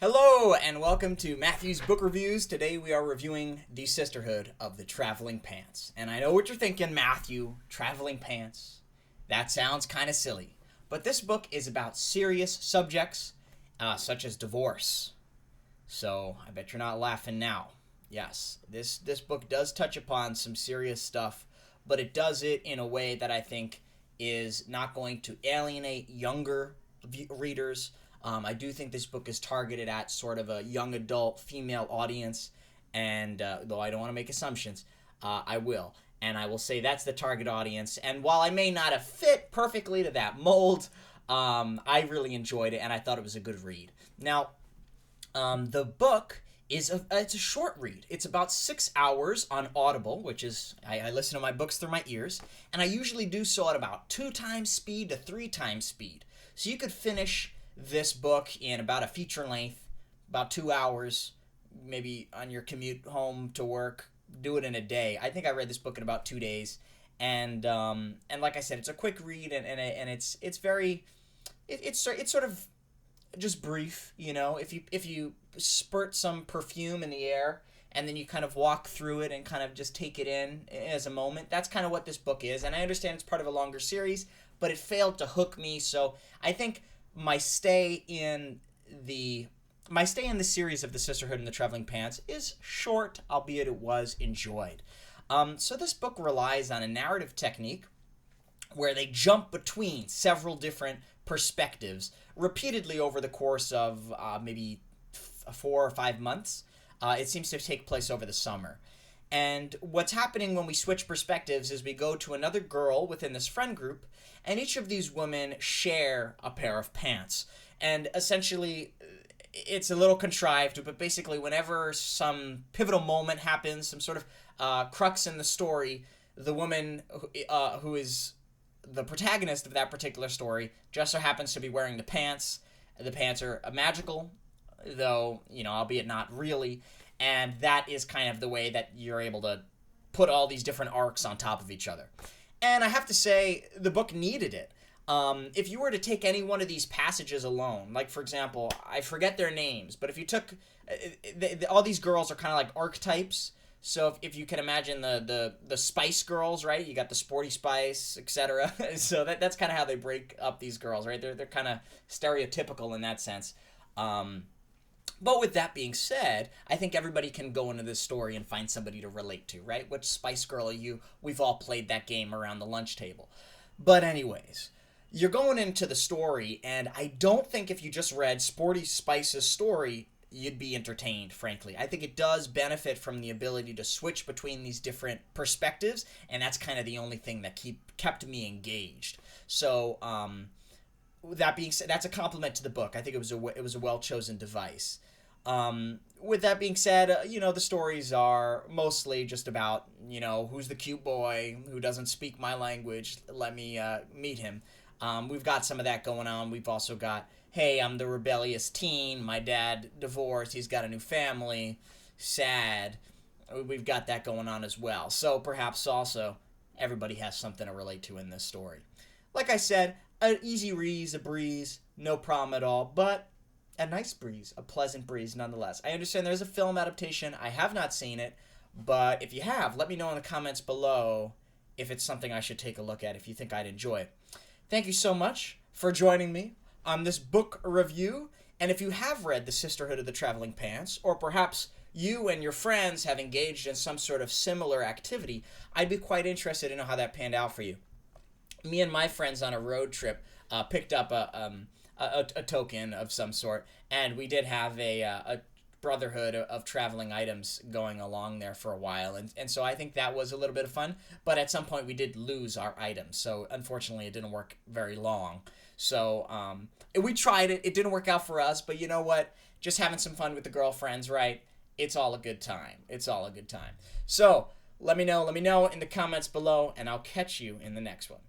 Hello and welcome to Matthew's Book Reviews. Today we are reviewing The Sisterhood of the Traveling Pants. And I know what you're thinking, Matthew, traveling pants. That sounds kind of silly. But this book is about serious subjects such as divorce. So I bet you're not laughing now. Yes, this book does touch upon some serious stuff, but it does it in a way that I think is not going to alienate younger readers. I do think this book is targeted at sort of a young adult female audience, and though I don't want to make assumptions, I will. And I will say that's the target audience. And while I may not have fit perfectly to that mold, I really enjoyed it, and I thought it was a good read. Now, the book it's a short read. It's about 6 hours on Audible, which is, I listen to my books through my ears, and I usually do so at about 2 times speed to 3 times speed. So you could finish this book in about a feature length, about 2 hours, maybe on your commute home to work. Do it in a day. I think I read this book in about 2 days, and like I said, it's a quick read, and it's very, it's sort of just brief. You know, if you spurt some perfume in the air and then you kind of walk through it and kind of just take it in as a moment, that's kind of what this book is. And I understand it's part of a longer series, but it failed to hook me. So I think my stay in the series of The Sisterhood and the Traveling Pants is short, albeit it was enjoyed. So this book relies on a narrative technique where they jump between several different perspectives repeatedly over the course of maybe 4 or 5 months. It seems to take place over the summer. And what's happening when we switch perspectives is we go to another girl within this friend group, and each of these women share a pair of pants. And essentially, it's a little contrived, but basically whenever some pivotal moment happens, some sort of crux in the story, the woman who is the protagonist of that particular story just so happens to be wearing the pants. The pants are magical, though, albeit not really. And that is kind of the way that you're able to put all these different arcs on top of each other. And I have to say, the book needed it. If you were to take any one of these passages alone, like, for example, I forget their names, but if you took... all these girls are kind of like archetypes. So if you can imagine the Spice Girls, right? You got the Sporty Spice, etc. So that's kind of how they break up these girls, right? They're kind of stereotypical in that sense. But with that being said, I think everybody can go into this story and find somebody to relate to, right? Which Spice Girl are you? We've all played that game around the lunch table. But anyways, you're going into the story, and I don't think if you just read Sporty Spice's story, you'd be entertained, frankly. I think it does benefit from the ability to switch between these different perspectives, and that's kind of the only thing that kept me engaged. So, that being said, that's a compliment to the book. I think it was a well-chosen device. With that being said, the stories are mostly just about, who's the cute boy who doesn't speak my language, let me meet him. We've got some of that going on. We've also got, hey, I'm the rebellious teen, my dad divorced, he's got a new family, sad. We've got that going on as well. So perhaps also everybody has something to relate to in this story. Like I said, an easy breeze, no problem at all, but a nice breeze, a pleasant breeze nonetheless. I understand there's a film adaptation. I have not seen it, but if you have, let me know in the comments below if it's something I should take a look at, if you think I'd enjoy it. Thank you so much for joining me on this book review, and if you have read The Sisterhood of the Traveling Pants, or perhaps you and your friends have engaged in some sort of similar activity, I'd be quite interested to know how that panned out for you. Me and my friends on a road trip picked up a token of some sort, and we did have a brotherhood of traveling items going along there for a while, and so I think that was a little bit of fun, but at some point we did lose our items, so unfortunately it didn't work very long. So we tried it, it didn't work out for us, but you know what, just having some fun with the girlfriends, right? It's all a good time. So let me know in the comments below, and I'll catch you in the next one.